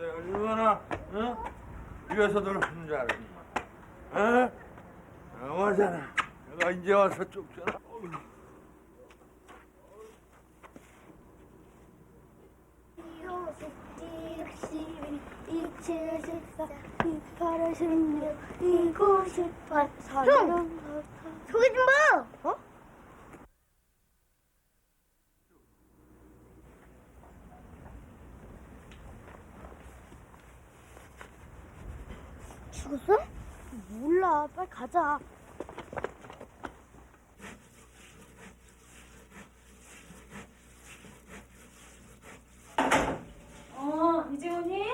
얼마나 위에서들 하는 줄 알아? 영화잖아. 내가 이제 와서 쫓겨나. 형! 저기 좀 봐! 어? 죽었어? 몰라. 빨리 가자. 이재훈이?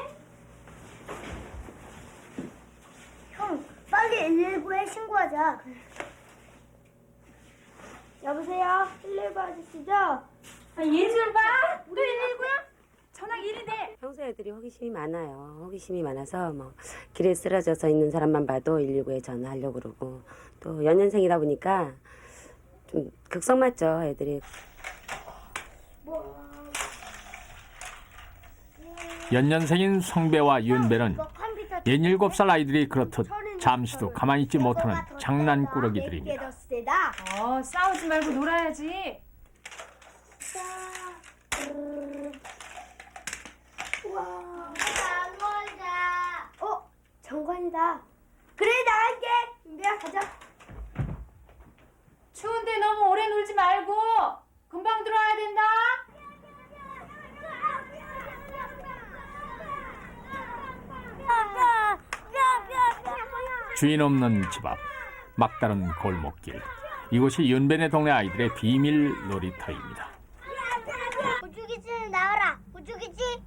형, 빨리 119에 신고하자. 여보세요? 119 아저씨죠? 예술 봐? 또 119야? 전화 1이 돼. 평소 애들이 호기심이 많아요. 호기심이 많아서 뭐 길에 쓰러져서 있는 사람만 봐도 119에 전화하려고 그러고 또 연년생이다 보니까 좀 극성 맞죠, 애들이. 연년생인 성배와 윤배는 17살 아이들이 그렇듯 잠시도 가만히 있지 못하는 장난꾸러기들입니다. 싸우지 말고 놀아야지. 정관이다. 그래, 나갈게. 윤배야, 가자. 추운데 너무 오래 놀지 말고 금방 들어와야 된다. 주인 없는 집 앞, 막다른 골목길. 이곳이 윤배네 동네 아이들의 비밀 놀이터입니다. 우주기지 나와라. 우주기지.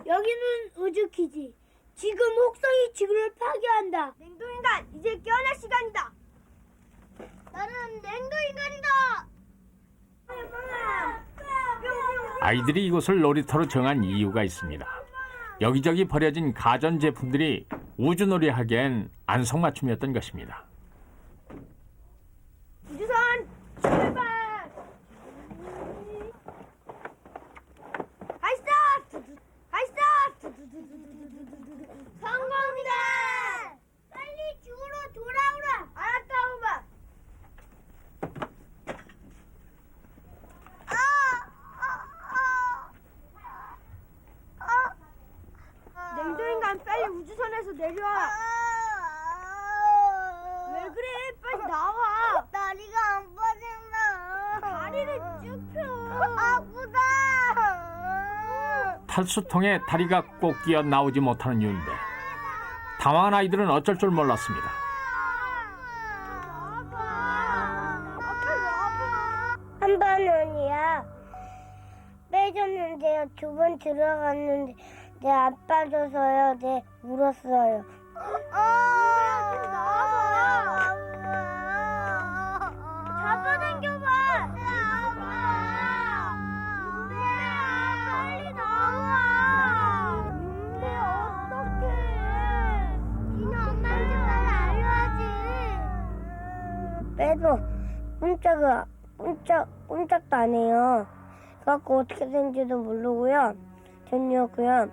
여기는 우주기지. 지금 혹성이 지구를 파괴한다. 냉동인간, 이제 깨어날 시간이다. 나는 냉동인간이다. 아이들이 이곳을 놀이터로 정한 이유가 있습니다. 여기저기 버려진 가전제품들이 우주놀이 하기엔 안성맞춤이었던 것입니다. 우주선 출발! 발사! 발사! 성공이다! 빨리 지구로 돌아오라! 알았다, 오바! 냉동인간 빨리 우주선에서 내려와! 왜 그래? 빨리 나와! 다리가 안 빠진다. 다리를 쭉 펴. 아프다. 탈수통에 다리가 꼭 끼어 나오지 못하는 윤배. 당황한 아이들은 어쩔 줄 몰랐습니다. 한 번은이야. 빼줬는데요. 2번 들어갔는데 내 안 빠져서요. 네 울었어요. 잡아당겨봐. 빨리 나와. 어떡해. 니는 엄마한테 빨리 알려야지. 빼도 꼼짝도 안 해요. 그래갖고 어떻게 된지도 모르고요. 전이었고요.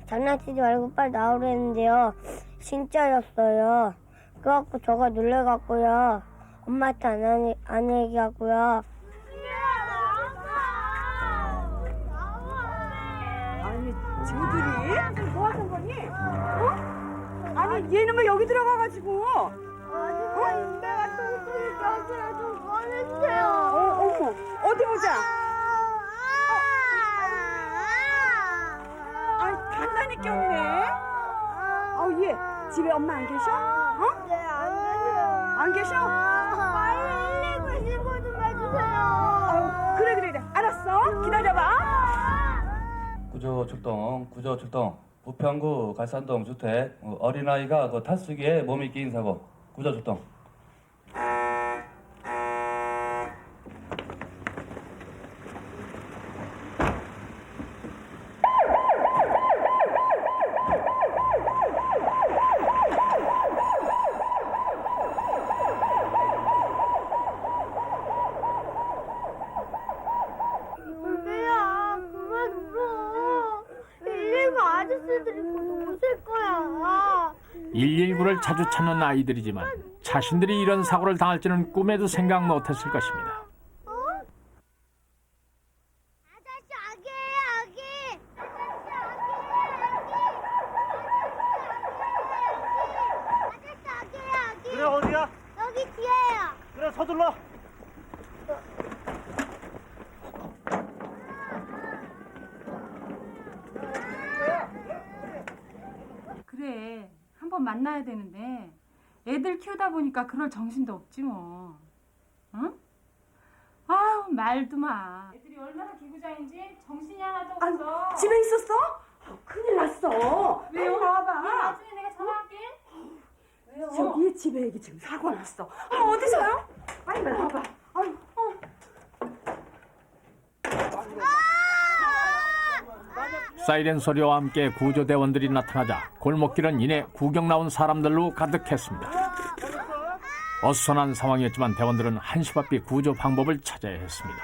장난치지 말고 빨리 나오라는데요. 진짜였어요. 그래갖고 저가 놀래갖고요. 엄마한테 안 얘기하고요. 아니, 쟤들이? 뭐 하는 거니? 어? 아니, 얘는 왜 여기 들어가가지고? 아줌마 윤배가 똥소리 껴서 좀 꺼내주세요. 어머, 어디 보자. 아니, 단단히 꼈네. 얘 집에 엄마 안 계셔? 어? 네, 안 계세요. 안 계셔? 빨리 119 신고 좀 해주세요. 그래. 알았어. 기다려봐. 구조 출동. 부평구 갈산동 주택 어린아이가 그 탔수기에 몸이 끼인 사고. 구조 출동. 윤배야, 그만 울어. 119 아저씨 119를 자주 찾는 아이들이지만 자신들이 이런 사고를 당할지는 꿈에도 생각 못했을 것입니다. 아저씨 아기예요, 아기. 아저씨 아기예요, 아기. 그래 어디야? 여기 뒤에요. 그래 서둘러. 그래, 한번 만나야 되는데 애들 키우다 보니까 그럴 정신도 없지 뭐. 응? 아유, 말도 마. 애들이 얼마나 기부자인지 정신이 하나도 없어. 집에 있었어? 큰일 났어. 왜요? 나와봐. 나중에 내가 전화할게. 왜요? 저기 집에 애기 지금 사고 났어. 어디서요? 빨리 나와봐. 아유, 사이렌 소리와 함께 구조대원들이 나타나자 골목길은 이내 구경 나온 사람들로 가득했습니다. 어수선한 상황이었지만 대원들은 한시바삐 구조 방법을 찾아야 했습니다.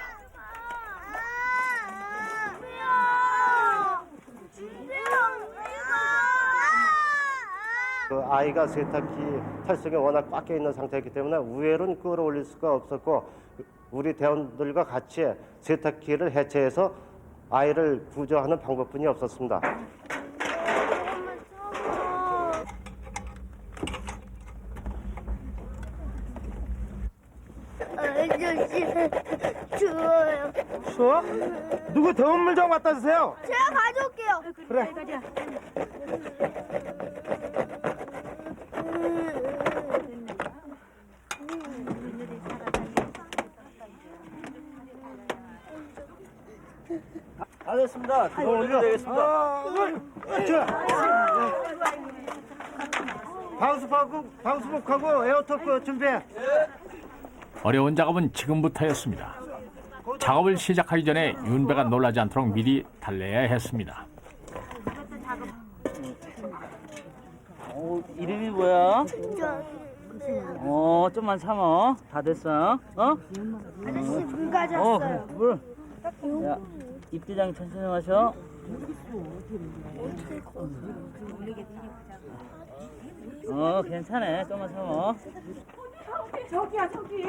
그 아이가 세탁기 탈석에 워낙 꽉 껴 있는 상태이기 때문에 우회로는 끌어올릴 수가 없었고 우리 대원들과 같이 세탁기를 해체해서 아이를 구조하는 방법뿐이 없었습니다. 아저씨 추워요. 추워? 누구 대원물 좀 갖다 주세요. 제가 가져올게요. 그래. 다 됐습니다. 더 올리면 되겠습니다. 방수복하고 에어토프 준비해. 어려운 작업은 지금부터였습니다. 작업을 시작하기 전에 윤배가 놀라지 않도록 미리 달래야 했습니다. 이름이 뭐야? 좀만 참어. 다 됐어. 아저씨 물 가져왔어요. 물. 야, 입대장 천천히 마셔. 괜찮아. 좀만 참어. 저기야, 저기.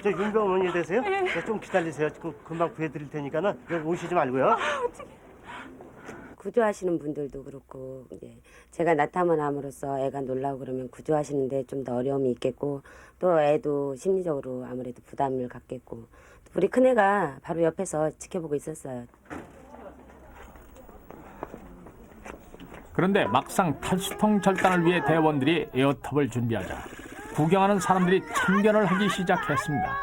저 윤배 어머니 되세요? 좀 기다리세요. 금방 구해드릴 테니까는 여기 오시지 말고요. 구조하시는 분들도 그렇고 이제 제가 나타남으로써 애가 놀라고 그러면 구조하시는데 좀 더 어려움이 있겠고 또 애도 심리적으로 아무래도 부담을 갖겠고 우리 큰애가 바로 옆에서 지켜보고 있었어요. 그런데 막상 탈수통 절단을 위해 대원들이 에어톱을 준비하자 구경하는 사람들이 참견을 하기 시작했습니다.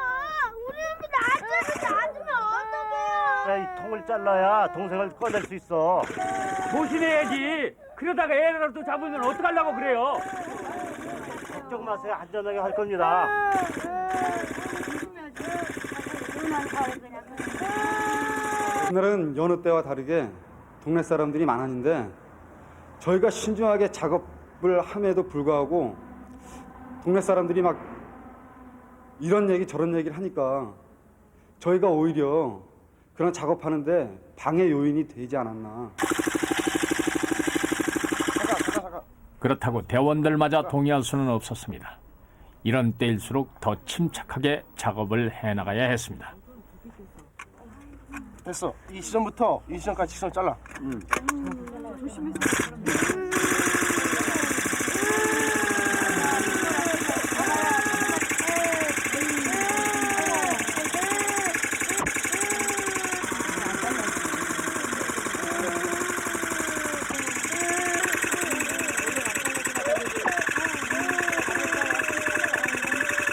우리 이렇게 놔두면 어떡해요? 이 통을 잘라야 동생을 꺼낼 수 있어. 조심해야지. 그러다가 애라도 잡으면 어떡하려고 그래요? 걱정 마세요. 안전하게 할 겁니다. 그날은 여느 때와 다르게 동네 사람들이 많았는데 저희가 신중하게 작업을 함에도 불구하고 동네 사람들이 막 이런 얘기 저런 얘기를 하니까 저희가 오히려 그런 작업하는데 방해 요인이 되지 않았나. 그렇다고 대원들마저 동의할 수는 없었습니다. 이런 때일수록 더 침착하게 작업을 해나가야 했습니다. 됐어. 이 시점부터 이 시점까지 시점 잘라.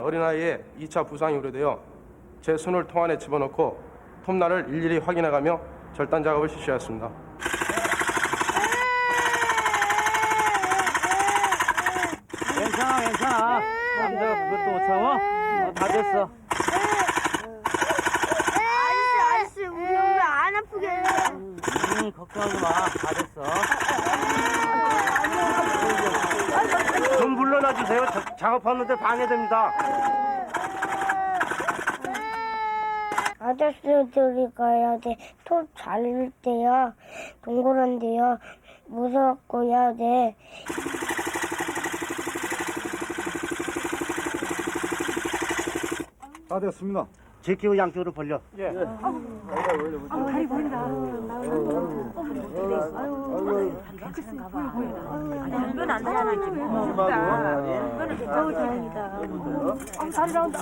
어린아이의 2차 부상이 우려되어 제 손을 통 안에 집어넣고 톱날을 일일이 확인해가며 절단 작업을 실시하였습니다. 괜찮아. 남자가 그것도 못 참어? 다 됐어. 아저씨 우리 왜 안 아프게 해요? 걱정하지 마. 다 됐어. 좀 물러나 주세요. 작업하는데 방해됩니다. 아저씨들이 가야 돼. 톱 잘릴 때야. 동그란데요. 무섭고 해야 돼. 다 됐습니다. 제끼고 양쪽으로 벌려. 다리 보인다. 이건 안 되잖아, 지금. 다행이다. 다리 나온다.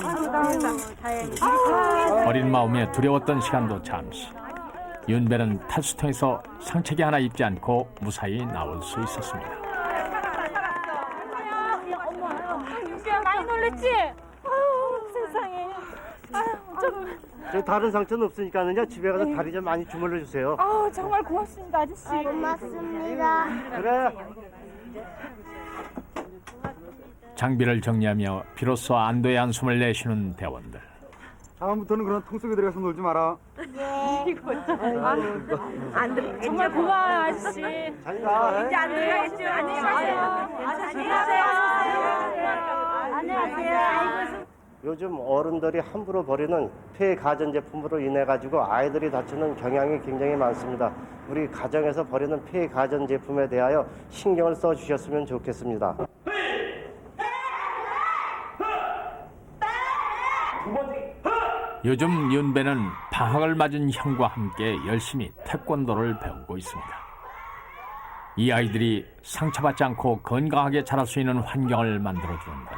다행이다. 어린 마음에 두려웠던 시간도 잠시. 윤배는 탈수통에서 상체기 하나 입지 않고 무사히 나올 수 있었습니다. 윤비야 많이 놀랬지? 세상에. 저 다른 상처는 없으니까는요. 집에 가서 다리 좀 많이 주물러 주세요. 정말 고맙습니다 아저씨. 고맙습니다. 그래. 장비를 정리하며 비로소 안도의 한숨을 내쉬는 대원들. 다음부터는 그런 통속에 들어가서 놀지 마라. 정말 고마워요 아저씨. 잘 가. 이제 안 들어가겠죠? 안녕히 가세요. 안녕히 가세요. 안녕하세요. 요즘 어른들이 함부로 버리는 폐 가전제품으로 인해 가지고 아이들이 다치는 경향이 굉장히 많습니다. 우리 가정에서 버리는 폐 가전제품에 대하여 신경을 써 주셨으면 좋겠습니다. 요즘 윤배는 방학을 맞은 형과 함께 열심히 태권도를 배우고 있습니다. 이 아이들이 상처받지 않고 건강하게 자랄 수 있는 환경을 만들어주는 것.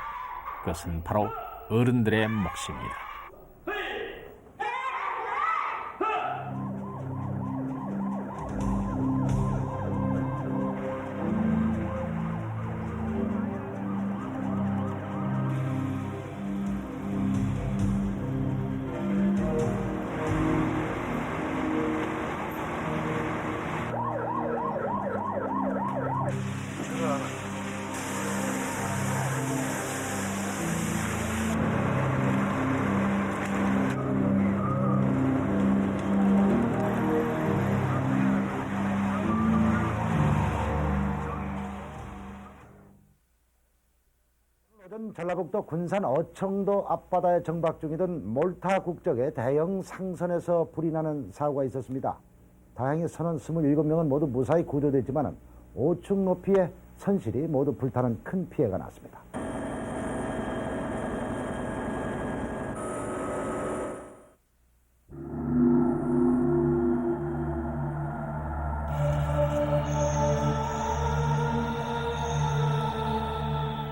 그것은 바로 어른들의 몫입니다. 전라북도 군산 어청도 앞바다에 정박 중이던 몰타 국적의 대형 상선에서 불이 나는 사고가 있었습니다. 다행히 선원 27명은 모두 무사히 구조됐지만 5층 높이의 선실이 모두 불타는 큰 피해가 났습니다.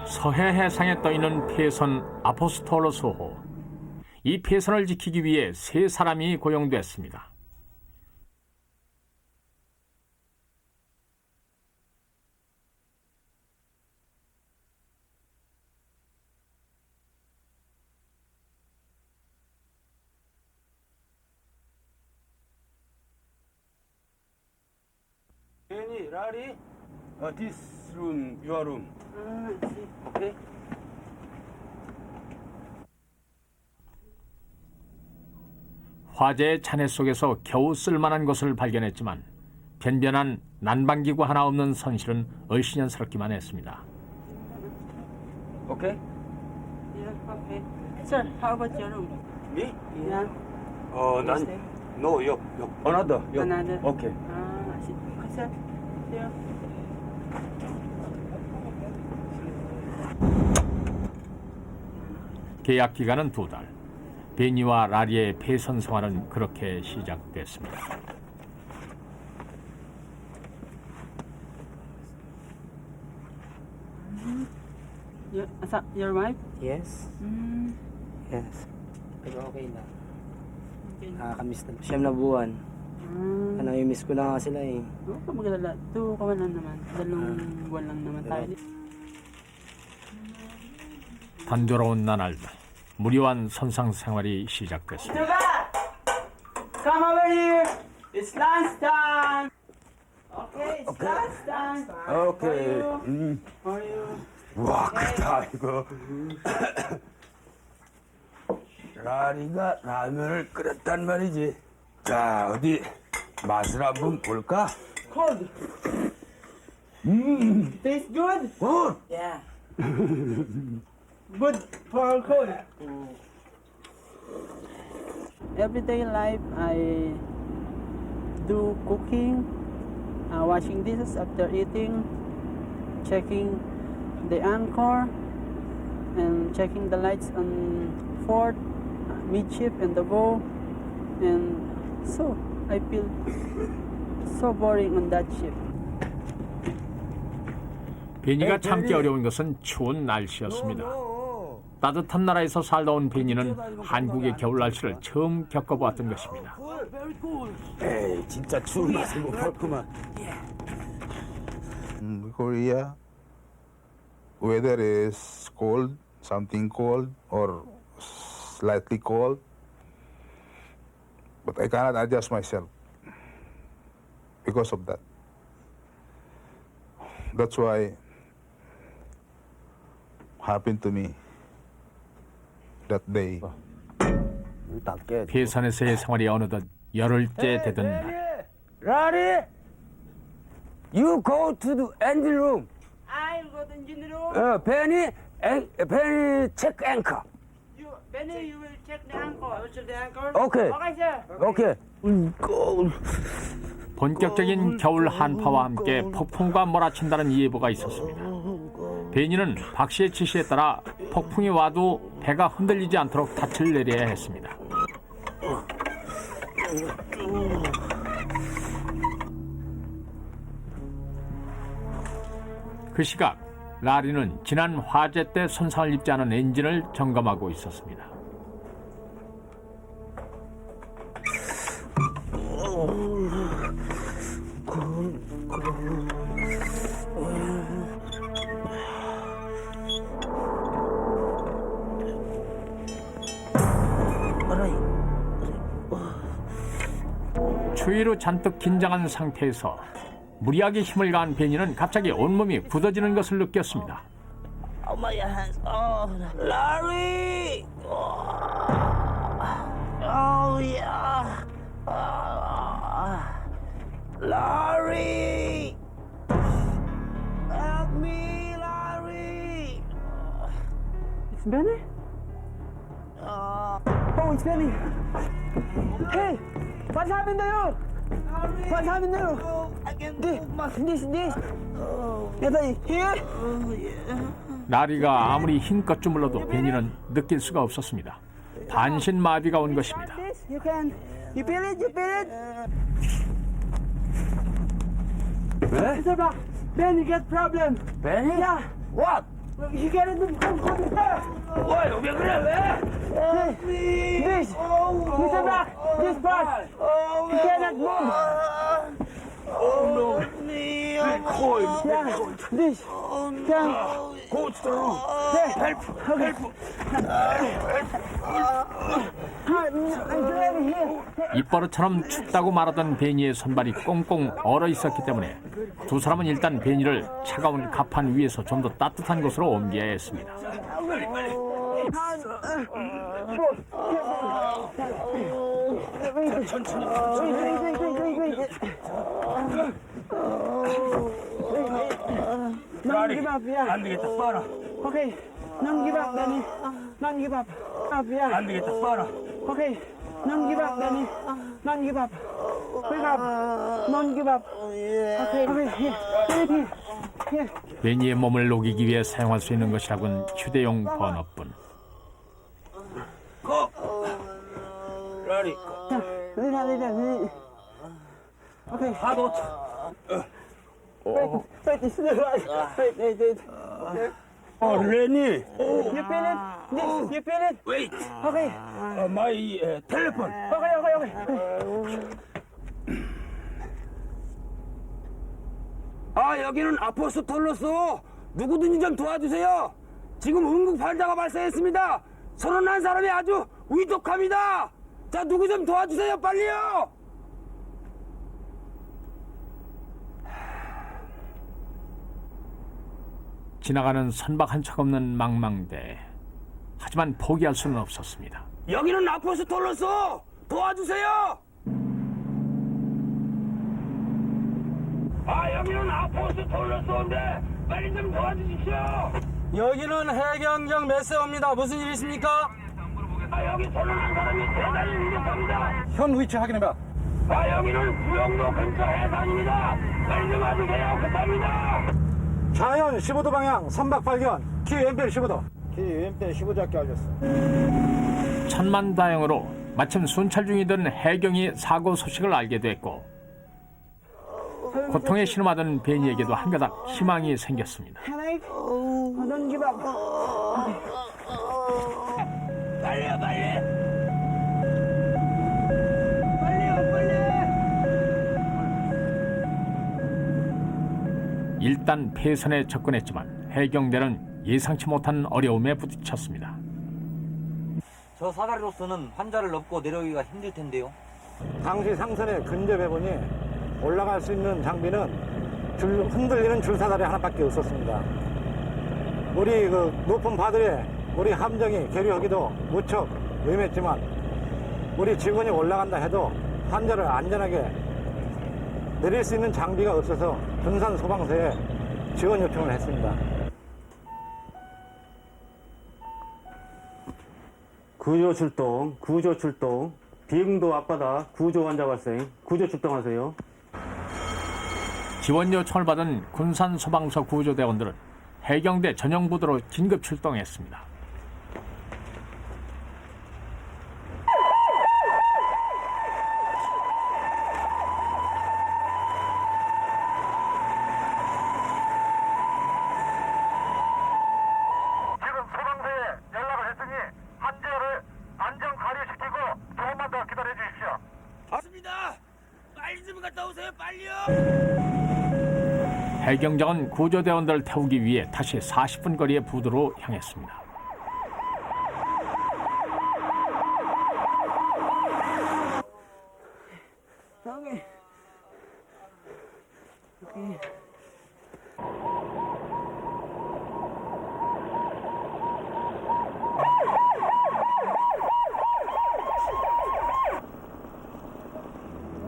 서해 해상에 떠있는 폐선 아포스톨로스호. 이 폐선을 지키기 위해 3사람이 고용됐습니다. Any, Rari? This room, your room. Okay? 화재의 잔해 속에서 겨우 쓸만한 것을 발견했지만 변변한 난방기구 하나 없는 선실은 얼씬연스럽기만 했습니다. Okay? Okay. Sir, how about your room? Me? Yeah. 난 no, yok. Another. Yok. Another. Okay. I see. Sir, here. 계약 기간은 2달. 베니와 라리의 폐선 생활은 그렇게 시작됐습니다. Your wife? Yes. Yes. Pero okay na. Nakakamiss na. 9 na buwan. Nami-miss ko na nga sila eh. Huwag ka magalala. 2 ka lang naman. 2 buwan lang naman tayo. 단조로운 나날들, 무료한 선상 생활이 시작됐습니다. Come over here. It's lunch time. Okay, it's lunch time. Okay. How are you? 와, 크다 이거. 라리가 라면을 끓였단 말이지. 자, 어디 맛을 한번 볼까? Cold. Tastes good? 굿. Yeah. Good for cold. everyday life, I do cooking, washing dishes after eating, checking the anchor, and checking the lights on fort, midship, and the bow. And so I feel so boring on that ship. 베니가 참기 어려운 것은 추운 날씨였습니다. 따뜻한 나라에서 살다 온 베니는 한국의 겨울 날씨를 처음 겪어보았던 것입니다. 에이, 진짜 추운 맛을 못 봤구만. Korea, weather is cold, something cold or slightly cold, but I cannot adjust myself because of that. That's why happened to me that day. 폐선에서의 생활이 어느덧 열흘째 되던 날. Larry, you go to the engine room. I'll go to the engine room. Penny, check anchor. Benny, you will check the anchor. I will check the anchor. Okay. Okay, sir. Okay. 본격적인 겨울 한파와 함께 폭풍과 몰아친다는 예보가 있었습니다. 베니는 박 씨의 지시에 따라 폭풍이 와도 배가 흔들리지 않도록 닻을 내려야 했습니다. 그 시각 라리는 지난 화재 때 손상을 입지 않은 엔진을 점검하고 있었습니다. 추위로 잔뜩 긴장한 상태에서 무리하게 힘을 가한 베니는 갑자기 온몸이 굳어지는 것을 느꼈습니다. Oh my hands. Oh, Larry. Oh yeah. Larry. Help me, Larry. It's Benny? Oh, it's Benny. Hey, what's happened to you? What's happened to you? This. Here? 라리가 아무리 힘껏 주물러도 베니는 느낄 수가 없었습니다. 반신마비가 온 것입니다. You feel it? Mr. Buck, Benny get problem. Benny? Yeah. What? You get it? 왜 그래 왜? This, Mr. Buck, this part. You cannot move. Oh no. Yeah, this. Yeah. Go to the room. Help. I'm ready here. 입버릇처럼 춥다고 말하던 베니의 손발이 꽁꽁 얼어 있었기 때문에 두 사람은 일단 베니를 차가운 갑판 위에서 좀 더 따뜻한 곳으로 옮겨야 했습니다. Don't give up, yeah. 안 되겠다 빨아. Okay, don't give up, Danny. Don't give up. Up, yeah. 안 되겠다 빨아. Okay, don't give up, Danny. Don't give up. Wake up. Don't give up. Okay, here. Here. 베니의 몸을 녹이기 위해 사용할 수 있는 것이라곤 휴대용 버너뿐. 고. Larry. Ready. Okay. 하도. Wait, it's not right. Wait. Oh, Lenny. You feel it? This, you feel it? Wait. Okay. My telephone. Okay. 여기는 아포스톨로스. 누구든지 좀 도와주세요. 지금 응급 환자가 발생했습니다. 선언한 사람이 아주 위독합니다. 자, 누구 좀 도와주세요, 빨리요. 지나가는 선박 한 척 없는 망망대. 하지만 포기할 수는 없었습니다. 여기는 아포스톨로스. 도와주세요. 여기는 아포스톨로스인데 빨리 좀 도와주십시오. 여기는 해경정 메세어입니다. 무슨 일 있습니까? 여기 선언한 사람이 대단히 유력합니다. 현 위치 확인해봐. 여기는 구영로 근처 해상입니다. 빨리 좀 와주세요. 급합니다. 자연 15도 방향 선박 발견. 키 왼편 15도. 키 왼편 15도밖에 알렸어. 천만다행으로 마침 순찰 중이던 해경이 사고 소식을 알게 됐고 고통에 신음하던 베니에게도 한가닥 희망이 생겼습니다. 넘기봐. 빨리요, 빨리. 일단 폐선에 접근했지만 해경대는 예상치 못한 어려움에 부딪혔습니다. 저 사다리로서는 환자를 넘고 내려오기가 힘들 텐데요. 당시 상선의 근접 해보니 올라갈 수 있는 장비는 흔들리는 줄사다리 하나밖에 없었습니다. 우리 그 높은 바다에 우리 함정이 계류하기도 무척 위험했지만 우리 직원이 올라간다 해도 환자를 안전하게 내릴 수 있는 장비가 없어서 군산 소방서에 지원 요청을 했습니다. 구조 출동, 비응도 앞바다 구조 환자 발생, 구조 출동하세요. 지원 요청을 받은 군산 소방서 구조대원들은 해경대 전용 부대로 긴급 출동했습니다. 지금 소방서에 연락을 했으니 환자를 안전 가려시키고 조금만 더 기다려 주십시오. 맞습니다. 빨리 좀 갔다 오세요. 빨리요. 해경정은 구조대원들을 태우기 위해 다시 40분 거리의 부두로 향했습니다. 여기.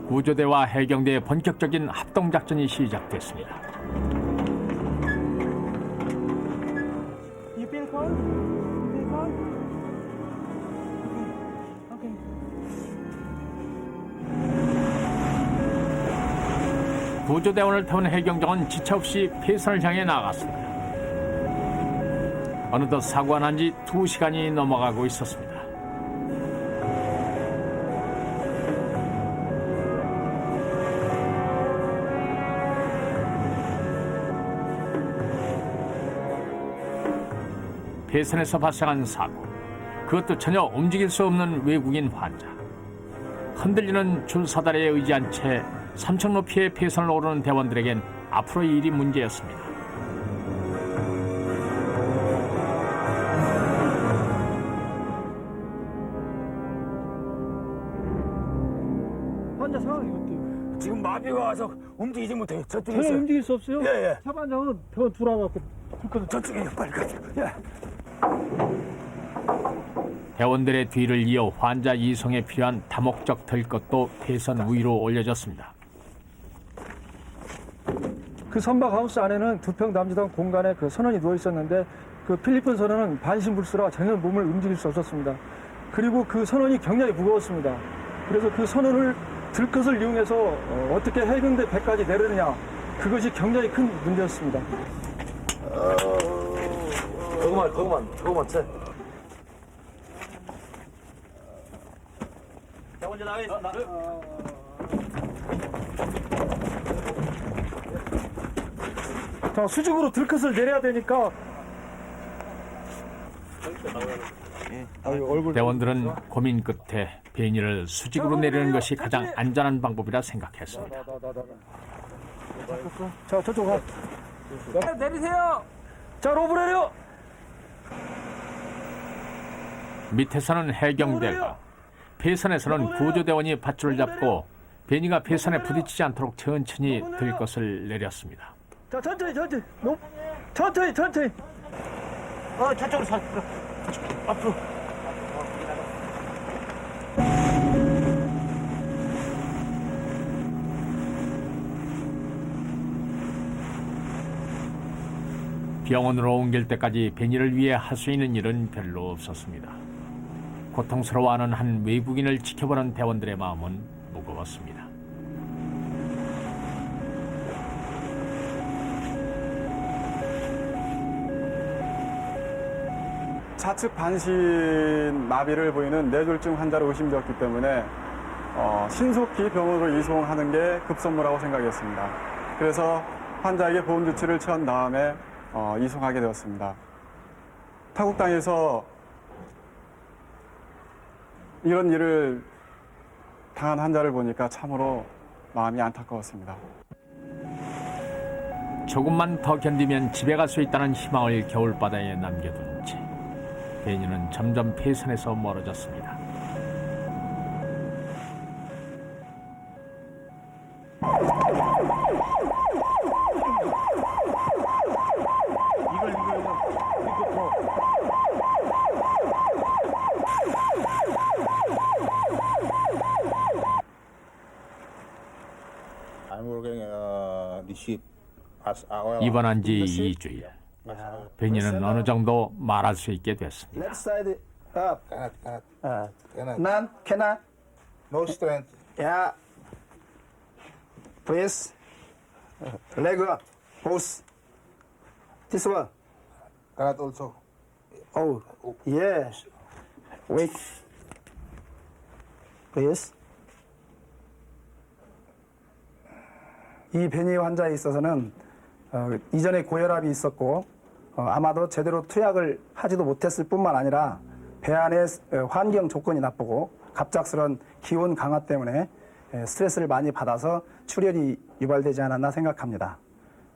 구조대와 해경대의 본격적인 합동작전이 시작됐습니다. You feel cold? You feel cold? Okay. 구조대원을 태운 해경정은 지체 없이 폐선을 향해 나갔습니다. 어느덧 사고가 난 지 2시간이 넘어가고 있었습니다. 폐선에서 발생한 사고, 그것도 전혀 움직일 수 없는 외국인 환자. 흔들리는 줄사다리에 의지한 채 3층 높이의 폐선을 오르는 대원들에겐 앞으로의 일이 문제였습니다. 환자 상황이 어때요? 지금 마비가 와서 움직이지 못해요. 저쪽에 전혀 있어요. 움직일 수 없어요? 예, 예. 차반장은 병원 들어와갖고 저쪽에 빨리 가죠. 예. 대원들의 뒤를 이어 환자 이송에 필요한 다목적 들것도 폐선 위로 올려졌습니다. 그 선박 하우스 안에는 2평 남짓한 공간에 그 선원이 누워 있었는데 그 필리핀 선원은 반신불수라 전혀 몸을 움직일 수 없었습니다. 그리고 그 선원이 굉장히 무거웠습니다. 그래서 그 선원을 들것을 이용해서 어떻게 해병대 배까지 내리느냐, 그것이 굉장히 큰 문제였습니다. 조금만 쳐. 자, 먼저 나가겠습니다. 자, 수직으로 들것을 내려야 되니까 대원들은 고민 끝에 베니를 수직으로 내리는 것이 가장 안전한 방법이라 생각했습니다. 자, 저쪽 가. 내리세요. 자, 로브 내려. 밑에서는 해경대가, 폐선에서는 구조대원이 밧줄을 잡고 베니가 폐선에 부딪히지 않도록 천천히 들것을 내렸습니다. 자, 천천히. 천천히. 저쪽으로 살. 앞으로. 병원으로 옮길 때까지 베니를 위해 할 수 있는 일은 별로 없었습니다. 고통스러워하는 한 외국인을 지켜보는 대원들의 마음은 무거웠습니다. 좌측 반신 마비를 보이는 뇌졸중 환자로 의심되었기 때문에 신속히 병원으로 이송하는 게 급선무라고 생각했습니다. 그래서 환자에게 보험 조치를 취한 다음에 이송하게 되었습니다. 타국 땅에서 이런 일을 당한 환자를 보니까 참으로 마음이 안타까웠습니다. 조금만 더 견디면 집에 갈 수 있다는 희망을 겨울바다에 남겨둔 채 베니는 점점 폐선에서 멀어졌습니다. 입원한 지 2주일. 베니는 어느 정도 말할 수 있게 됐습니다. Left side up. None, cannot. No strength. Yeah. Please. Leg up. Pose. This one. Cannot also. Oh, yes. Wait. Please. 이 베니 환자에 있어서는 이전에 고혈압이 있었고 아마도 제대로 투약을 하지도 못했을 뿐만 아니라 배 안의 환경 조건이 나쁘고 갑작스런 기온 강화 때문에 스트레스를 많이 받아서 출혈이 유발되지 않았나 생각합니다.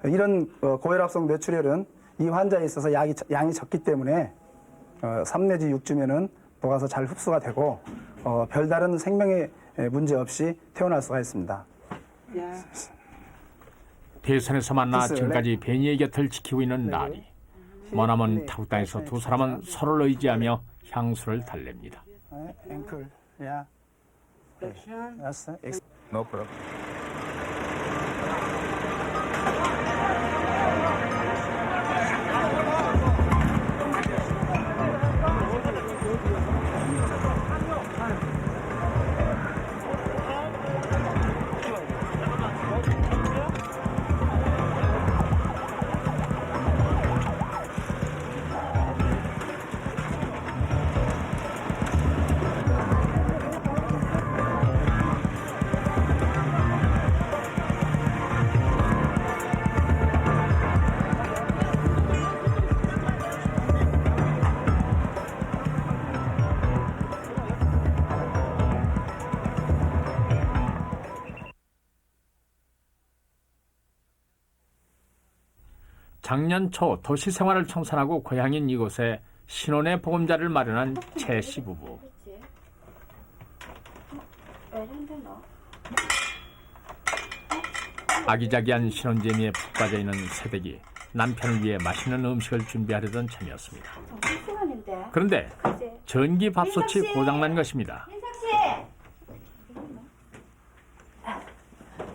이런 고혈압성 뇌출혈은 이 환자에 있어서 양이 적기 때문에 3 내지 6주면은 녹아서 잘 흡수가 되고 별다른 생명의 문제 없이 태어날 수가 있습니다. 폐선에서 만나 지금까지 베니의 곁을 지키고 있는 나리. 머나먼 타국 땅에서 두 사람은 서로를 의지하며 향수를 달랩니다. Ankle, yeah. No problem. 작년 초 도시 생활을 청산하고 고향인 이곳에 신혼의 보금자리를 마련한 최 씨 부부. 아기자기한 신혼 재미에 푹 빠져 있는 새댁이 남편을 위해 맛있는 음식을 준비하려던 참이었습니다. 그런데 전기 밥솥이 고장난 것입니다.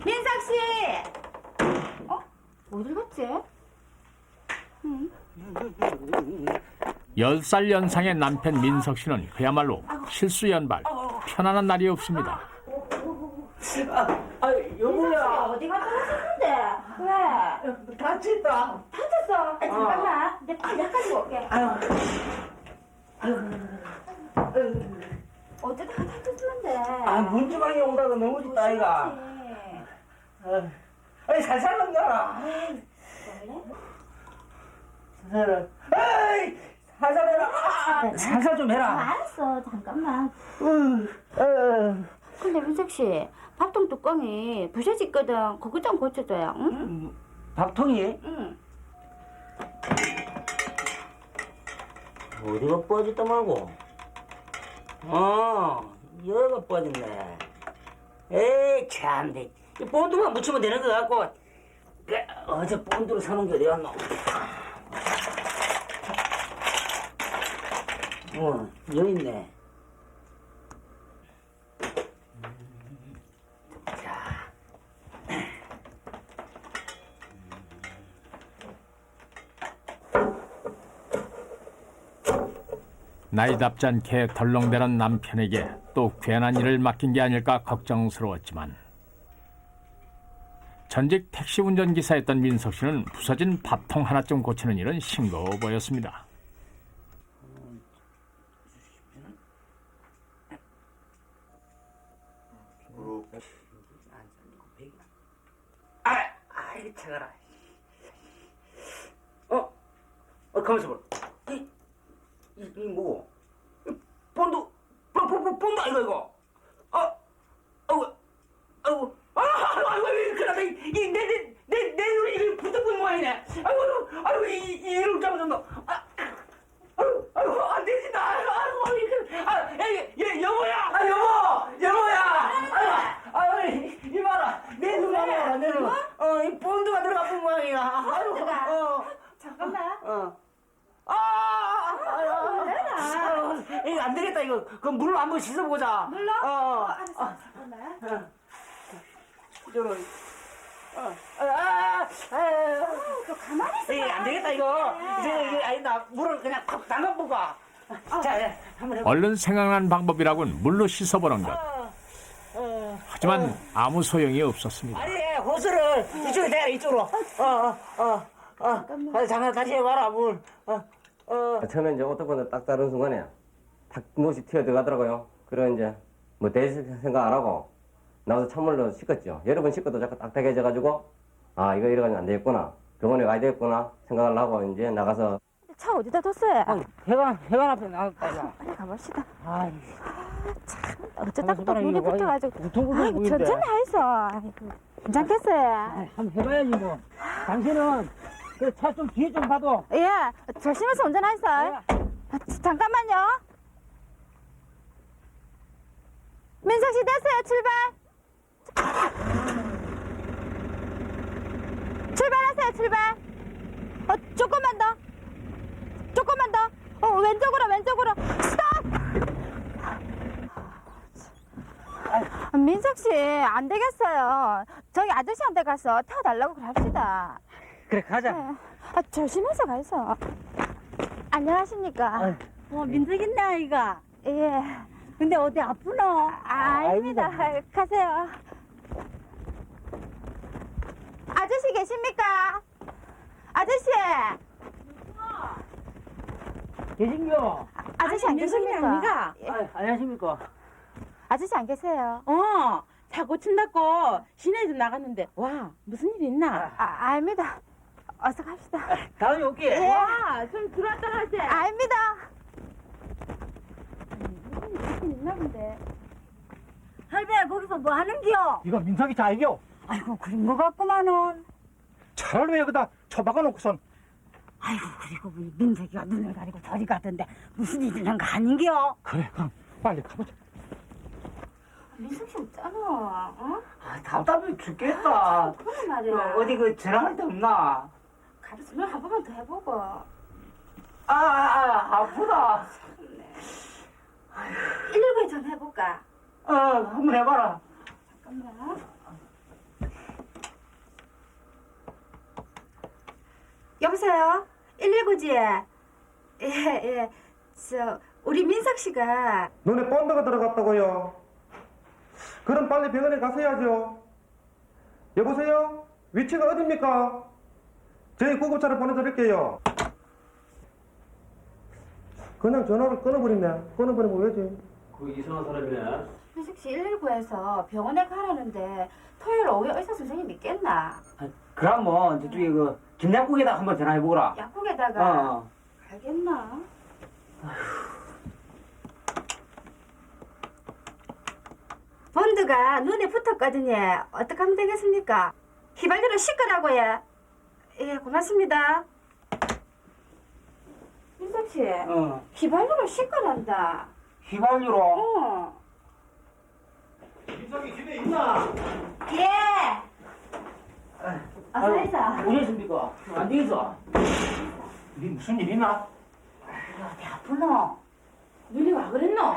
민석 씨! 어딜 갔지? 10살 연상의 남편 민석 씨는 그야말로 실수 연발, 편안한 날이 없습니다. 여보야. 어디 갔다 오셨는데? 왜? 다쳤다. 다쳤어? 잠깐만. 내 팔 가지고 올게. 어쩌다가 다쳤는데? 문주방에 오다가 넘어졌다, 아이가. 아이, 살살 넘겨라. 에이, 살살 해라. 살살 좀 해라. 알았어, 잠깐만. 근데 민석 씨, 밥통 뚜껑이 부서졌거든. 그거 좀 고쳐줘요, 응? 밥통이? 응. 어디가 빠졌다 말고? 여기가 빠졌네. 에이, 참네. 이 본드만 묻히면 되는 거 같고. 어제 본드로 사놓은 게 어디 갔노? 여기 있네. 나이답지 않게 덜렁대는 남편에게 또 괜한 일을 맡긴 게 아닐까 걱정스러웠지만 전직 택시 운전기사였던 민석 씨는 부서진 밥통 하나쯤 고치는 일은 싱거워 보였습니다. 아이 차가라. 가만있어 봐. 이 뭐? 본드 이거. 아이고 왜 그러다 내 눈이 이게 붙어본 모양이네. 아이고 이를 잘못했노. 아이고 안 되진다. 아이고 여보야. 이봐라 내 눈 봐라 내 눈. 이 본드가 들어간 모양이야. 잠깐만. 이거 안 되겠다 이거. 그럼 물로 한번 씻어보자. 물로? 알았어. 잠깐만. 저런. 너 가만히 있어. 안 되겠다 이거. 이제 아니 나 물을 그냥 탁 담가보고. 자, 한번 해봐. 얼른 생각난 방법이라곤 물로 씻어보는 것. 하지만 아무 소용이 없었습니다. 아니 호수를 이쪽에 대라 이쪽으로. 잠깐 다시 해봐라 물. 처음에 이제 오토바이를 딱 따른 순간에 탁 못이 튀어 들어가더라고요. 그래 이제 뭐 대실 생각 안 하고 나와서 찬물로 씻었죠. 여러 번 씻어도 자꾸 딱딱해져가지고 아 이거 이러가지고 안 되겠구나. 병원에 가야 되겠구나 생각을 하고 이제 나가서. 차 어디다 뒀어요? 해관 앞에 나갈까. 빨리 가봅시다. 참 어쩌다가 또 눈이 붙어가지고. 천천히 해서. 괜찮겠어요? 한번 해봐야지 뭐. 당신은 그 차 좀 뒤에 좀 봐도. 예, 조심해서 운전하세요. 잠깐만요. 민석 씨 됐어요. 출발하세요. 출발. 조금만 더. 왼쪽으로. 스톱. 민석 씨 안 되겠어요. 저기 아저씨한테 가서 태워달라고 그럽시다. 그래 가자. 조심해서 가서. 안녕하십니까. 민석이네 아이가. 예. 근데 어디 아프노? 아닙니다. 가세요. 아저씨 계십니까? 아저씨. 계신겨? 아저씨 안 계십니까? 안녕하십니까? 아저씨 안 계세요? 차 고친다고 시내에 좀 나갔는데 와 무슨 일 있나? 아닙니다. 어서 갑시다. 다음에 올게. 예. 와 그럼 들어왔다 가세. 아닙니다. 무슨 일 있긴 있나 본데. 할배 거기서 뭐 하는겨? 이거 민석이 차 알겨? 아이고 그런 거 같구만은. 차를 왜 여기다 처박아 놓고선. 아이고 그리고 우리 민석이가 눈을 가리고 저리 가던데 무슨 일 있는 거 아닌겨? 그래 그럼 빨리 가보자. 민석 씨 없잖아. 답답해 죽겠다. 그러게 말이야. 어디 그 전화할 데 없나? 가서 전화 한 번만 더 해보고. 아프다. 119에 전화해볼까? 한번 해봐라. 잠깐만. 여보세요? 119지? 예. 우리 민석 씨가. 눈에 본드가 들어갔다고요. 그럼 빨리 병원에 가셔야죠. 여보세요? 위치가 어딥니까? 저희 구급차를 보내드릴게요. 그냥 전화를 끊어버리네. 끊어버리면 왜지? 그 이상한 사람이네. 민석 씨 119에서 병원에 가라는데 토요일 오후에 의사 선생님 있겠나? 그럼 뭐 저쪽에 그 김약국에다 한번 전화해보거라. 약국에다가. 알겠나? 본드가 눈에 붙었거든요. 어떻게 하면 되겠습니까? 휘발유로 씻으라고요. 예, 고맙습니다. 민석 씨, 휘발유로 씻으란다. 휘발유로? 민석이 집에 있나? 예. 어서 있어. 어디 있습니까? 안 되겠어. 네 무슨 일 있나? 어디 아프노? 눈이 와 그랬노?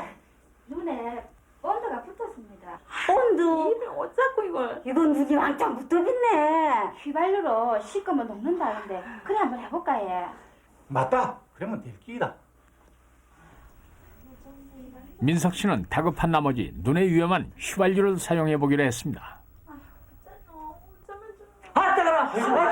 눈에 본드가 붙었습니다. 본드? 입에 어쩌고 이걸. 이건 눈이 왕창 붙어있네. 휘발유로 씻으면 녹는다는데 그래 한번 해볼까 예. 맞다. 그러면 될 끼다. 민석 씨는 다급한 나머지 눈에 위험한 휘발유를 사용해 보기로 했습니다. 아 뜨거라! 아 뜨거라!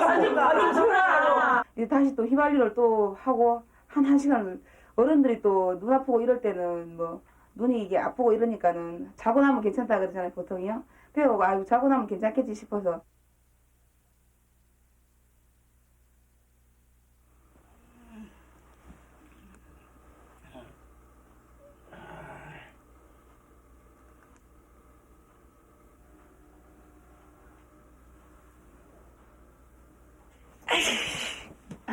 아 뜨거라! 이제 다시 또 휘발유를 또 하고 한 시간을 어른들이 또 눈 아프고 이럴 때는 뭐 눈이 이게 아프고 이러니까는 자고 나면 괜찮다 그러잖아요 보통이요. 그래가지고 아이고 자고 나면 괜찮겠지 싶어서.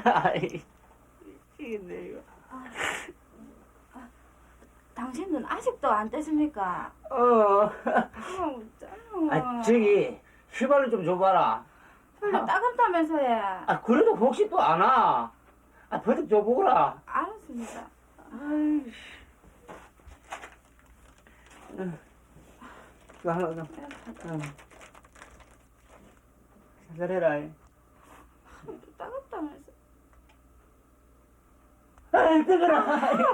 아이, 미치겠네 이거. 당신은 아직도 안 뗐습니까? 아 저기 휘발유 좀 줘봐라. 별로 따갑다면서요. 아 그래도 혹시 또 안 와? 아 버뜩 줘보거라. 알았습니다. 아이씨. 이거 하나 더. 잘해라. 따갑다면서. 아이 뜨거라.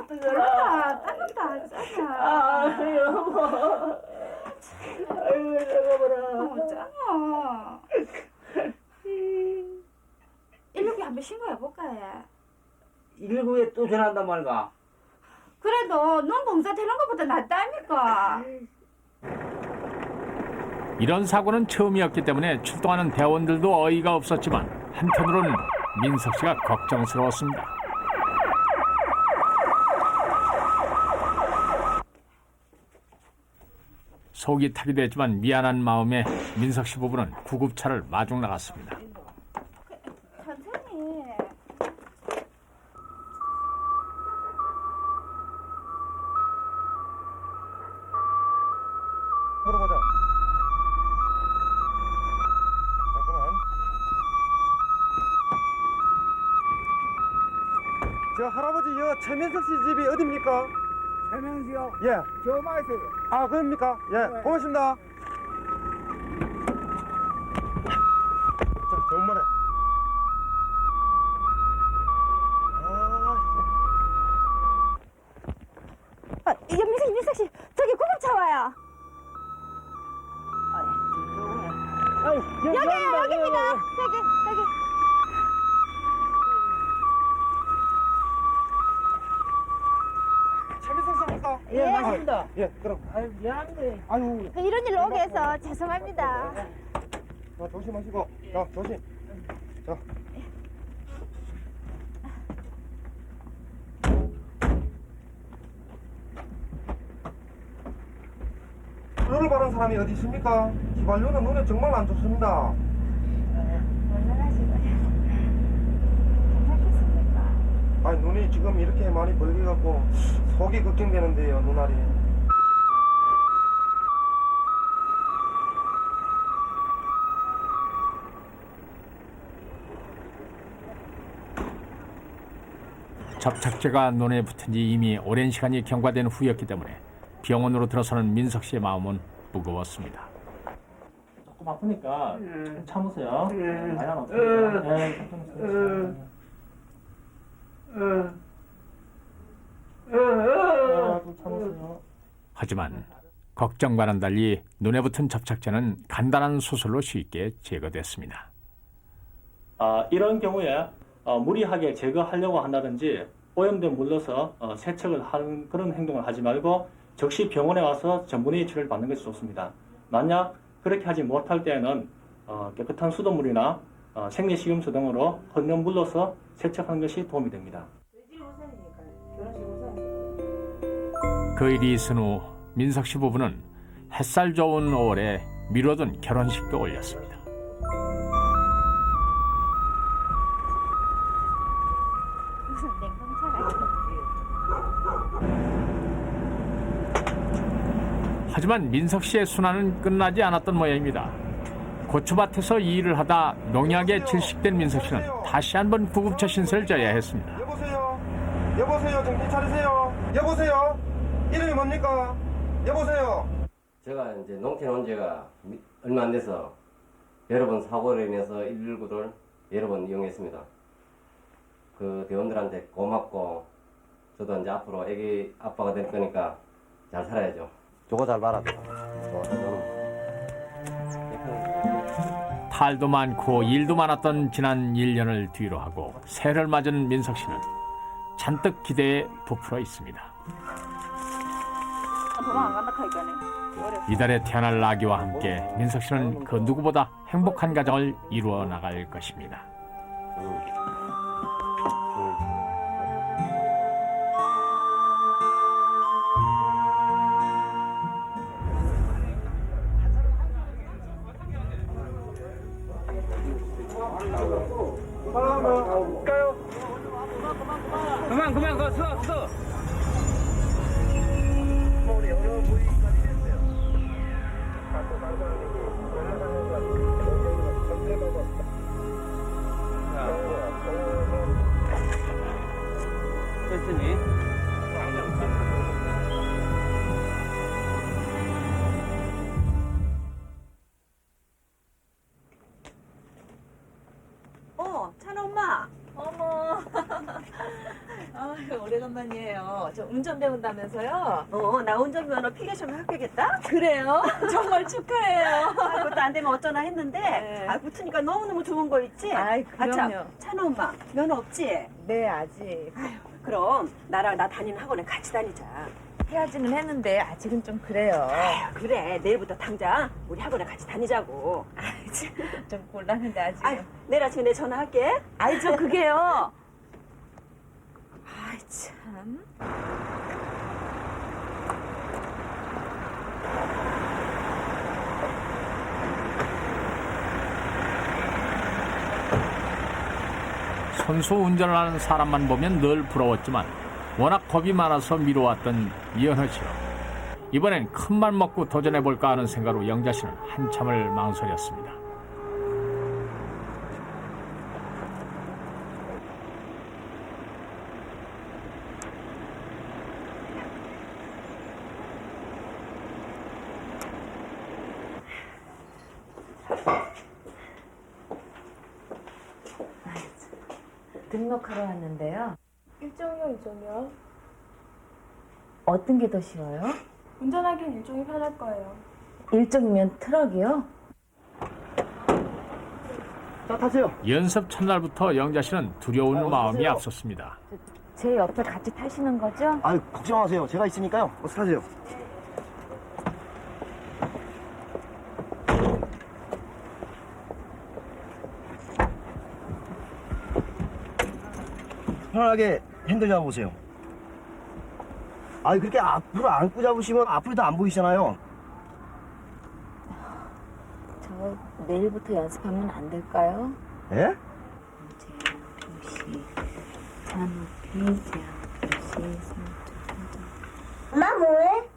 뜨거라. 따갑다 하잖아. 아 여보. 아이고 뜨거워라. 어쩌나. 119에 한번 신고해볼까? 119에 또 전화한단 말인가? 그래도 눈 공사 되는 것보다 낫다 아닙니까? 이런 사고는 처음이었기 때문에 출동하는 대원들도 어이가 없었지만 한편으로는 민석 씨가 걱정스러웠습니다. 속이 타기도 했지만 미안한 마음에 민석 씨 부부는 구급차를 마중 나갔습니다. 천천히. 물어보자. 잠깐만. 저 할아버지 여 최민석 씨 집이 어딥니까? 최명시요? 예. 저 마세요. 아 그럽니까? 예. 네. 고맙습니다. 자 정말에. 이게 민석 씨, 저기 구급차 와요. 여기입니다. 여기. 최민석 씨입니까? 예, 맞습니다. 예, 그럼. 아유 미안해. 아유. 이런 일로 오게 해서 죄송합니다. 자, 조심하시고. 자, 조심. 자. 눈을 바른 사람이 어디 있습니까? 휘발유는 눈에 정말 안 좋습니다. 아니, 눈이 지금 이렇게 많이 벌게갖고 속이 걱정되는데요, 눈알이. 접착제가 눈에 붙은 지 이미 오랜 시간이 경과된 후였기 때문에 병원으로 들어서는 민석 씨의 마음은 무거웠습니다. 조금 아프니까 좀 참으세요. 많이 안 아프니까. 좀 참으세요. 하지만 걱정과는 달리 눈에 붙은 접착제는 간단한 수술로 쉽게 제거됐습니다. 이런 경우에 무리하게 제거하려고 한다든지 오염된 물로서 세척을 하는 그런 행동을 하지 말고 즉시 병원에 와서 전문의 치료를 받는 것이 좋습니다. 만약 그렇게 하지 못할 때에는 깨끗한 수돗물이나 생리식염수 등으로 흐르는 물로서 세척하는 것이 도움이 됩니다. 그 일이 있은 후 민석 씨 부부는 햇살 좋은 5월에 미뤄둔 결혼식도 올렸습니다. 무슨 냉동차가. 하지만 민석 씨의 순환은 끝나지 않았던 모양입니다. 고추밭에서 이 일을 하다 농약에 질식된 민석 씨는 다시 한번 구급차 신세를 져야 했습니다. 여보세요, 정신 차리세요. 여보세요, 이름이 뭡니까? 여보세요. 제가 이제 농촌에 온 지가 얼마 안 돼서 여러 번 사고로 인해서 119를 여러 번 이용했습니다. 그 대원들한테 고맙고 저도 이제 앞으로 애기 아빠가 될 거니까 잘 살아야죠. 저거 잘 봐라. 탈도 많고 일도 많았던 지난 1년을 뒤로 하고 새해를 맞은 민석 씨는 잔뜩 기대에 부풀어 있습니다. 도망 안 간다 카니까네. 이달에 태어날 아기와 함께 민석 씨는 그 누구보다 행복한 가정을 이루어 나갈 것입니다. 그만 가 서. 천천히. 찬아 엄마. 어머. 오래간만이에요. 저 운전 배운다면서요? 나 운전면허 필기시험 합격했다? 그래요? 정말 축하해요. 그것도 안 되면 어쩌나 했는데, 네. 붙으니까 너무너무 좋은 거 있지? 아이, 그럼요. 참, 찬아 엄마, 면허 없지? 네, 아직. 아휴, 그럼 나랑 나 다니는 학원에 같이 다니자. 해야지는 했는데 아직은 좀 그래요. 아휴, 그래. 내일부터 당장 우리 학원에 같이 다니자고. 좀 곤란한데 아직. 내일 아침에 내 전화할게. 저 그게요. 참. 선수 운전을 하는 사람만 보면 늘 부러웠지만 워낙 겁이 많아서 미뤄왔던 이현호 씨. 이번엔 큰 맘 먹고 도전해볼까 하는 생각으로 영자 씨는 한참을 망설였습니다. 등록하러 왔는데요. 1종이요, 2종이요? 어떤 게 더 쉬워요? 운전하기엔 1종이 편할 거예요. 1종이면 트럭이요? 자, 타세요. 연습 첫날부터 영자 씨는 두려운 마음이 앞섰습니다. 제 옆에 같이 타시는 거죠? 걱정 마세요. 제가 있으니까요. 어서 타세요. 편하게 핸들 잡아보세요. 그렇게 앞으로 안고 잡으시면 앞으로 다 안 보이시잖아요. 저 내일부터 연습하면 안 될까요? 예? 엄마 뭐해?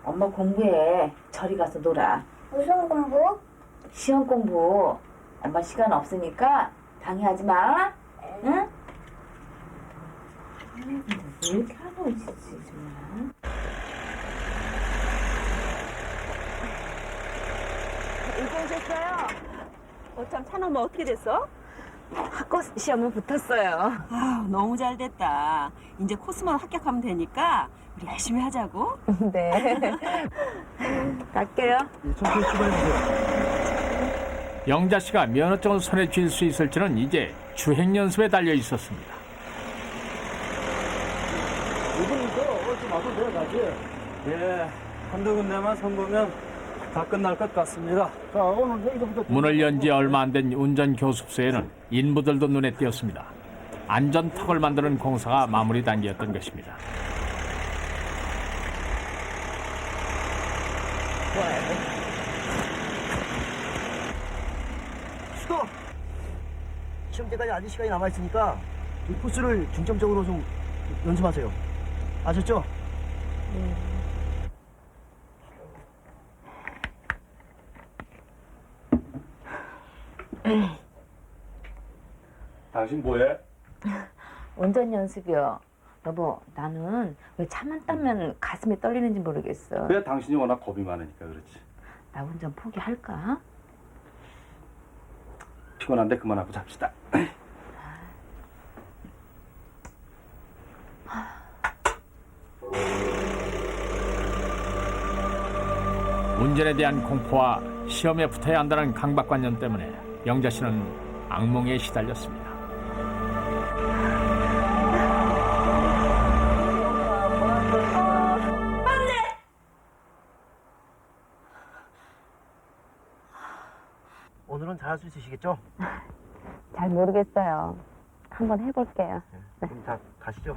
엄마 공부해. 저리 가서 놀아. 무슨 공부? 시험 공부. 엄마 시간 없으니까 방해하지 마. 응? 왜 이렇게 하고 있지 정말? 일공했어요. 참 찬아 엄마 어떻게 됐어? 학과 시험은 붙었어요. 너무 잘 됐다. 이제 코스만 합격하면 되니까 우리 열심히 하자고. 네. 갈게요. 천천히 출발해주세요. 영자 씨가 면허증을 손에 쥘 수 있을지는 이제 주행 연습에 달려 있었습니다. 예, 한두 군데만 선보면 다 끝날 것 같습니다. 자, 오늘 여기서부터 문을 연 지 얼마 안 된 운전 교습소에는 인부들도 눈에 띄었습니다. 안전턱을 만드는 공사가 마무리 단계였던 것입니다. 스톱! 시험 때까지 아직 시간이 남아있으니까 이 코스를 중점적으로 좀 연습하세요. 아셨죠? 당신 뭐해? 운전 연습이요. 여보, 나는 왜 차만 따면 가슴이 떨리는지 모르겠어. 그래, 당신이 워낙 겁이 많으니까 그렇지. 나 운전 포기할까? 피곤한데 그만하고 잡시다. 운전에 대한 공포와 시험에 붙어야 한다는 강박관념 때문에 영자 씨는 악몽에 시달렸습니다. 오늘은 잘할 수 있으시겠죠? 잘 모르겠어요. 한번 해볼게요. 그럼 다 가시죠.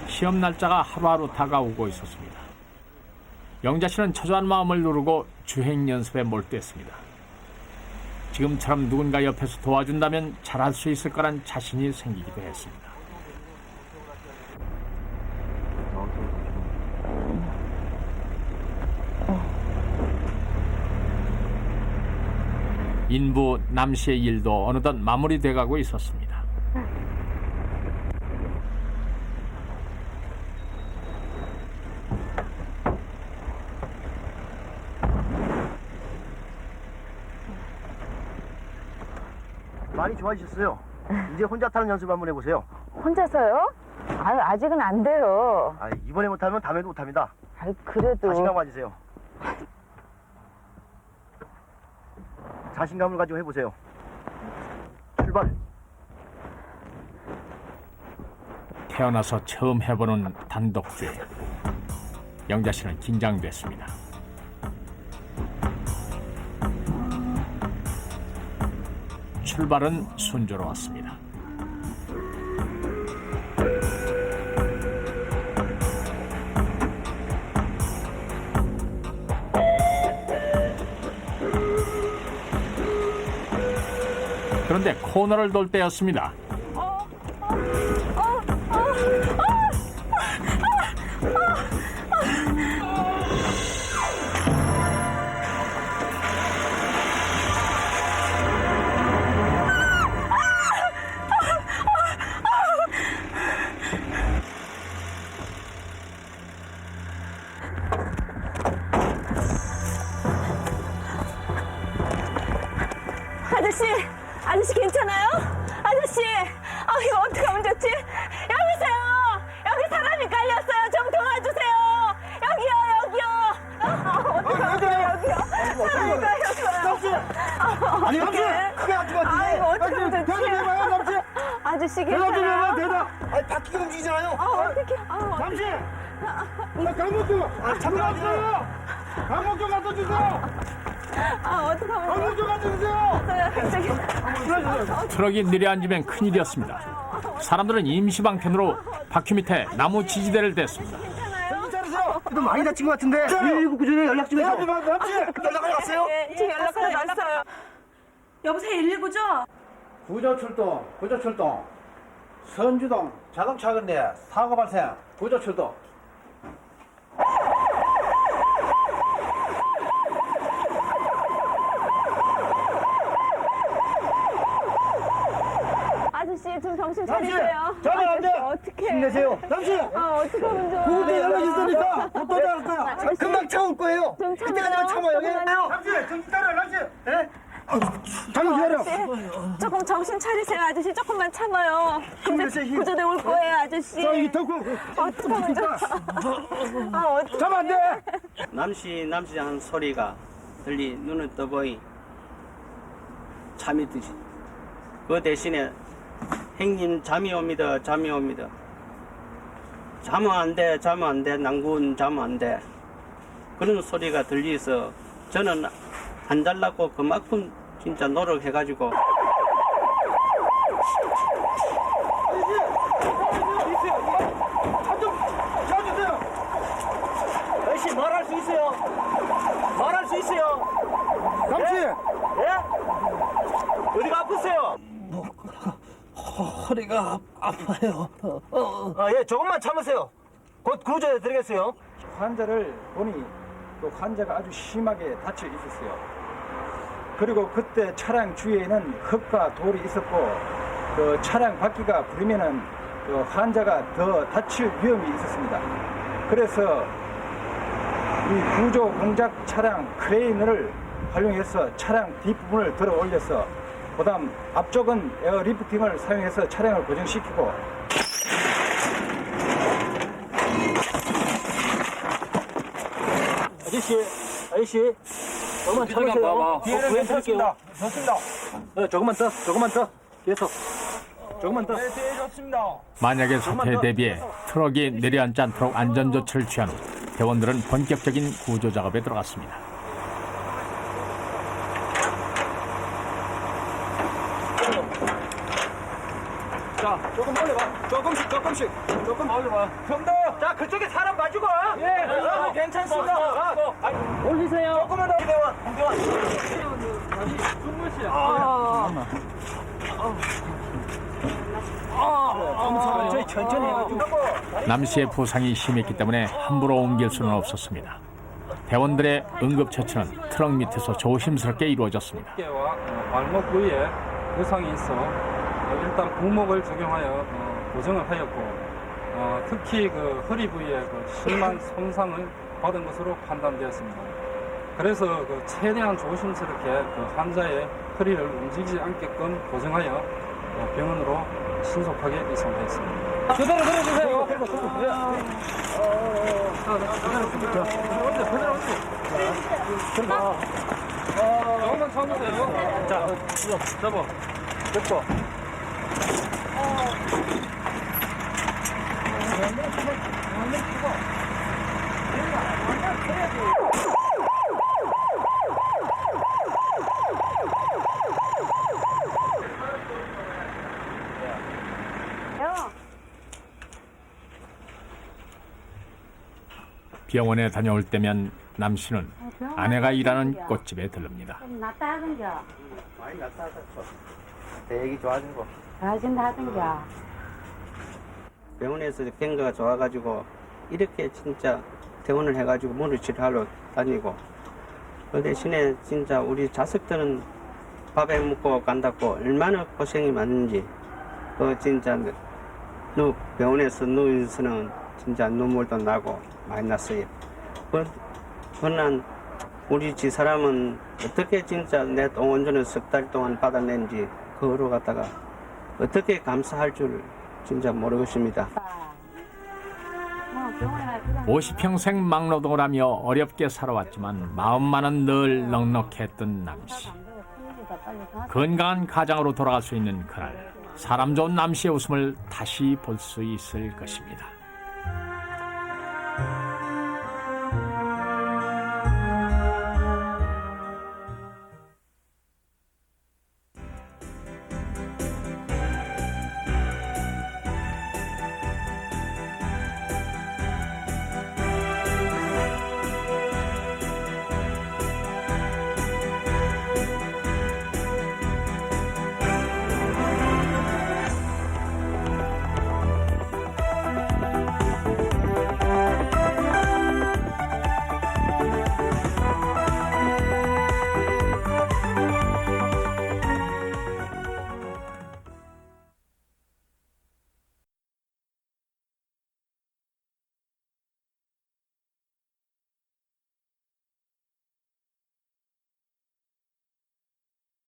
시험 날짜가 하루하루 다가오고 있었습니다. 영자 씨는 초조한 마음을 누르고 주행 연습에 몰두했습니다. 지금처럼 누군가 옆에서 도와준다면 잘할 수 있을 거란 자신이 생기기도 했습니다. 인부 남씨의 일도 어느덧 마무리돼가고 있었습니다. 많이 좋아지셨어요. 이제 혼자 타는 연습 한번 해보세요. 혼자서요? 아직은 안 돼요. 이번에 못하면 다음에도 못합니다. 그래도. 자신감 가지세요. 자신감을 가지고 해보세요. 출발. 태어나서 처음 해보는 단독주행. 영자 씨는 긴장됐습니다. 출발은 순조로웠습니다. 그런데 코너를 돌 때였습니다. 아저씨 괜찮아요? 아저씨, 이거 어떻게 하면 좋지? 여기세요. 여기 사람이 깔렸어요. 좀 도와주세요. 여기요. 어떡해요, 여기요. 사람이 깔렸어요. 아니, 남씨! 크게 하지 마, 이거 어떻게 하면 좋지? 대답해봐요, 남씨! 아저씨 대답 좀 괜찮아요? 해봐, 대답! 바퀴가 움직이잖아요! 어떡해. 남씨! 강목 좀! 잠깐만요! 강목 좀 갖다 주세요! 어떡하면 강목 좀 갖다 주세요! 트럭이 내려앉으면 큰일이었습니다. 사람들은 임시방편으로 바퀴 밑에 나무 지지대를 댔습니다. 너 많이 다친 것 같은데 119 구조에 연락 좀 해줘. 연락을 왔어요? 지금 연락하러 왔어요. 여보세요, 119죠? 구조 출동. 선주동 자동차근대 사고 발생. 구조 출동. 아저씨 좀 정신 차리세요. 저는 안 돼. 어떡해. 힘내세요. 남씨. 어떻게 하면 좋아. 구급대 연락 있으니까 어떻게 할 거야? 금방 참을 거예요. 좀 참아요. 그때까지만 참아요. 남씨, 정신 차려, 남씨. 예? 잠깐 기다려. 조금 정신 차리세요, 아저씨. 조금만 참아요. 구조대 올 거예요, 아저씨. 이 덕후. 어떻게 하면 좋아. 잠깐 안 돼. 남시 하는 소리가 들리 눈을 떠보이 잠이 드시. 그 대신에 행님 잠이 옵니다. 자면 안 돼. 낭군 자면 안 돼. 그런 소리가 들려서 저는 안 잘라고 그만큼 진짜 노력해가지고 아저씨 말할 수 있어요. 남씨. 예? 어디가 아프세요? 허리가 아파요. 예, 조금만 참으세요. 곧 구조해 드리겠어요. 환자를 보니 그 환자가 아주 심하게 다쳐 있었어요. 그리고 그때 차량 주위에는 흙과 돌이 있었고 그 차량 바퀴가 부리면은 그 환자가 더 다칠 위험이 있었습니다. 그래서 이 구조 공작 차량 크레인을 활용해서 차량 뒷부분을 들어 올려서 그다음 앞쪽은 에어 리프팅을 사용해서 차량을 고정시키고 아저씨 조금만 참으세요. 뒤에는 괜찮습니다. 좋습니다. 조금만 더 계속 조금만 더. 네, 좋습니다. 만약의 사태에 대비해 트럭이 내려앉지 않도록 안전조치를 취한 후 대원들은 본격적인 구조 작업에 들어갔습니다. 자, 조금 올려봐. 조금씩. 조금 올려봐. 좀 더. 자, 그쪽에 사람 가지고. 예, 괜찮습니다. 올리세요. 조금만 더. 김대원. 천천히 해가지고. 남 씨의 부상이 심했기 때문에 함부로 옮길 수는 없었습니다. 대원들의 응급처치는 트럭 밑에서 조심스럽게 이루어졌습니다. 어깨와 발목 부위에 부상이 있어 일단 구목을 적용하여 고정을 하였고 특히 그 허리 부위에 심한 손상을 받은 것으로 판단되었습니다. 그래서 최대한 조심스럽게 환자의 허리를 움직이지 않게끔 고정하여 병원으로 신속하게 이송했습니다. 그대로 내려주세요. 조금만 참으세요. 자, 잡아. 됐고. 병원에 다녀올 때면 남 씨는 아내가 일하는 꽃집에 들릅니다. 좀 낫다 하던겨. 많이 낫다 하셨어. 대액이 좋아지고. 좋아진다 하던겨. 병원에서 경과가 좋아가지고 이렇게 진짜 퇴원을 해가지고 무릎 치료하러 다니고 그 대신에 진짜 우리 자식들은 밥에 먹고 간다고 얼마나 고생이 많은지 그 진짜 병원에서 누워서는 진짜 눈물도 나고 많이 났어요. 그러나 우리 집 사람은 어떻게 진짜 내 원전을 석 달 동안 받아낸지 그거로 갖다가 어떻게 감사할 줄 진짜 모르겠습니다. 50평생 막노동을 하며 어렵게 살아왔지만 마음만은 늘 넉넉했던 남 씨. 건강한 가장으로 돌아갈 수 있는 그날, 사람 좋은 남 씨의 웃음을 다시 볼 수 있을 것입니다.